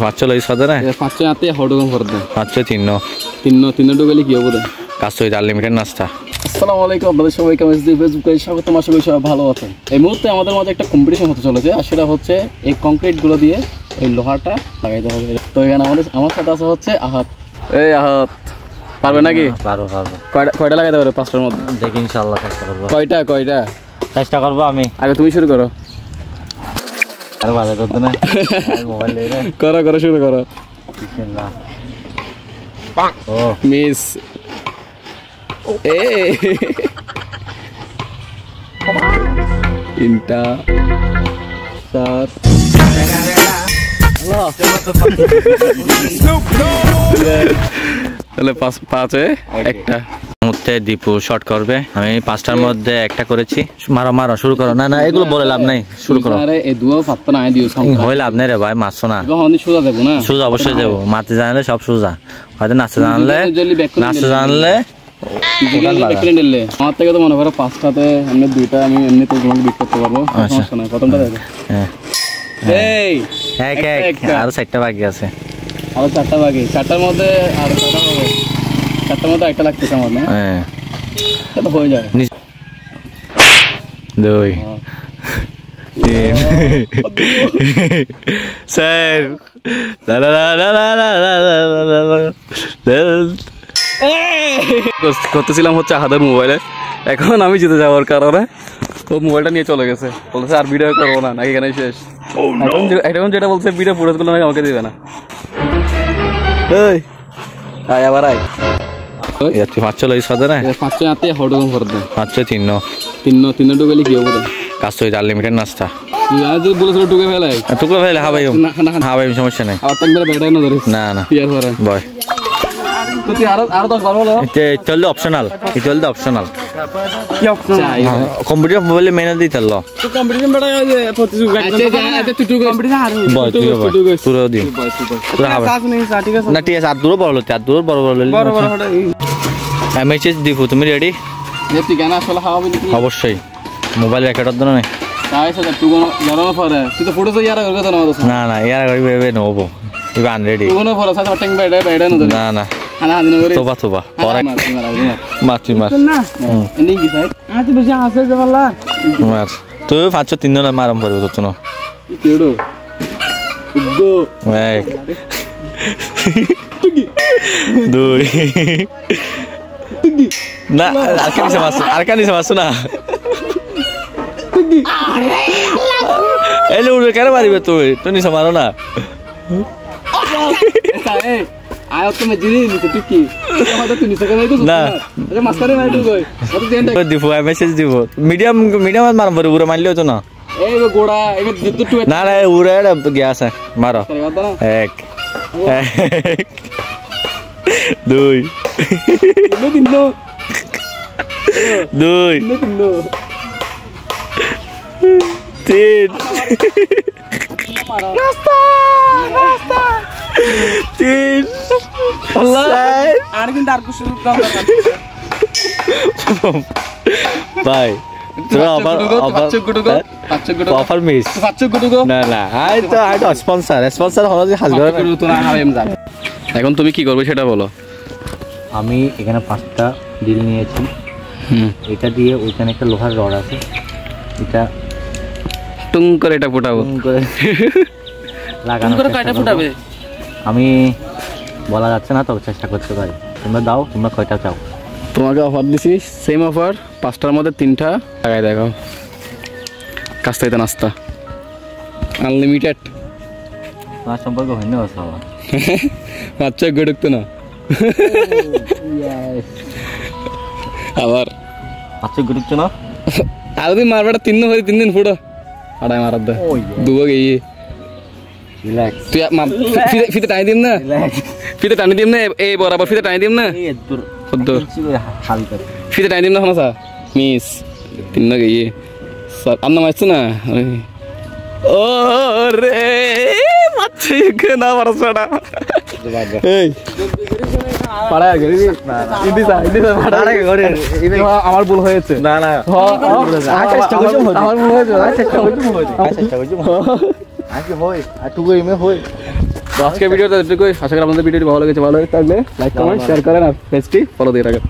পাঁচশো লই সাদা না 500 আতে হডগম করে দেন 500 তিন ঢুকালে কি হবে? কাজ হইতে আনলিমিটেড নাস্তা। আসসালামু আলাইকুম, আপনাদের সবাইকে আমাদের ফেসবুকে স্বাগতম। আশা করি সবাই ভালো আছেন। এই মুহূর্তে আমাদের মাঝে একটা কম্পিটিশন হতে চলেছে, আর সেটা হচ্ছে এই কংক্রিটগুলো দিয়ে এই লোহাটা লাগাইতে হবে। তো এখানে আমার সাথে আছে হচ্ছে আহাত। এই আহাত পারবে নাকি? পারবো। কয়টা লাগাইতে পারবে? 5টার মধ্যে দেখি ইনশাআল্লাহ চেষ্টা করবো। কয়টা চেষ্টা করবো আমি। আগে তুমি শুরু করো। আরে ভালো করতে না, মোবাইল নিয়ে করো শুরু করো। বিসমিল্লাহ। ও মিস তিনটা চার তাহলে পাঁচে একটা মধ্যে দীপু শর্ট করবে, আমি 5টার মধ্যে একটা করেছি। মারো শুরু করো। না এগুলো বলে লাভ নাই, শুরু করো। আরে এই দুও ফাত্তা না দিও হই লাভ নাই রে ভাই, মারছো না। আমি সোজা দেব না, সোজা অবশ্যই দেবো। মারতে জানলে সব সোজা, হয়তো নাচতে জানলে আমার থেকে তো মনে করো 5টাতে আমি 2টা আমি এমনি তো তোমাকে বিট করতে পারবো, সমস্যা নাই। প্রথমটা দেখো। এই এক আরো 4টা বাকি আছে। আরো 4টা বাকি। 4টার মধ্যে আর 4টা হবে। 4টার মধ্যে একটা লাগতেছে আমার না? হ্যাঁ, এটা হয়ে যায়। 2 3 4 করতেছিলাম হচ্ছে আহাদের মোবাইলে। এখন আমি জিতে যাওয়ার কারণে ও মোবাইলটা নিয়ে চলে গেছে, বলছে আর ভিডিও করবো না, নাকি এখানে শেষ। এখন যেটা বলছে ভিডিও ফুটেজ গুলো নাকি আমাকে দিবে না। এই আবার আয় 500 লই সাদা না 500 আতে হডগম করে দেন 500 তিন ঢুকালে কি হবে? কাজ হইতে আনলিমিটেড নাস্তা। আজ বলেছিল ঢুকে ফেলাই হ্যাঁ ভাই সমস্যা নাই। আবার একবার ব্যাটাই না ধরিস না ইয়ার পরে বয় তুই আরো 10 বার বলো। চললে অপশনাল কি অপশন কম্পিউটার মোবাইলে মেনে দিতে লো তো কম্পিটিশন বড় আছে প্রতিযোগিতা। আচ্ছা তুই কম্পিটিশন আর বয় পুরো দিন পুরো হবে না। ঠিক আছে, আর দূর বড় মেসেজ দিব। তুমি রেডি? তুই কেন আসলে খাওয়াবি? অবশ্যই মোবাইল রেকর্ডের জন্য নাই। না ইয়ার ভেবে নেবো। আনরেডি না তোবা তুই 500 3 জন মারাম পারবো তো না। 1 2 না আর কানিসে মারছো না। এলে উড়ে কেন মারিবে? তুই নিচে মারো না। মেসেজ দিব মিডিয়াম মারাম পারবো, উড়ে মারলেও তো না। না উড়ে গিয়ে আছে মারো। 1 2 3 ভাই অফার মিস না স্পন্সর হলো হাসবে। এখন তুমি কি করবে সেটা বলো। আমি এখানে 5টা ডিল নিয়েছি। এটা দিয়ে ওইখানে একটা লোহার রড আছে, এটা টুং করে এটা ফুটাবো। আমি বলা যাচ্ছে না, তবে চেষ্টা করতে পারি। তোমরা দাও, তোমরা কয়টা চাও? তোমাকে অফার দিছি, সেম অফার। 5টার মধ্যে 3টা লাগাই দেখো। কাজ থেকে নাস্তা আনলিমিটেড। তোমার সম্পর্কে হইনি বাবা বাচ্চা গড়ুকতো না। আবার 500 গড়ুকতো না। আর তুই মারবাটা 3 দিন ফুটো আড়াই মারার দে দুবো গিয়ে তুই ফিতে টানি দিম না, ফিতে টানি দিম না। এই বরাবর ফিতে টানি দিম না, ফিতে টানি দিম না। শোনা মিস 3 গিয়ে আর না মারছো না। ও রে মারছে না মারছটা। এই পাড়ায় গেলি ইন্দিসা পাড়ায় করে আমার ভুল হয়েছে না না চেষ্টা করছি আমার ভুল হয়েছে চেষ্টা করছি আজকে হয় আর টুকু এমে হয় তো আজকের ভিডিওটা এটুকুই। আশা করি আপনাদের ভিডিওটি ভালো লেগেছে। ভালো থাকলে লাইক কমেন্ট শেয়ার করেন আর পেজটি ফলো দিয়ে রাখেন।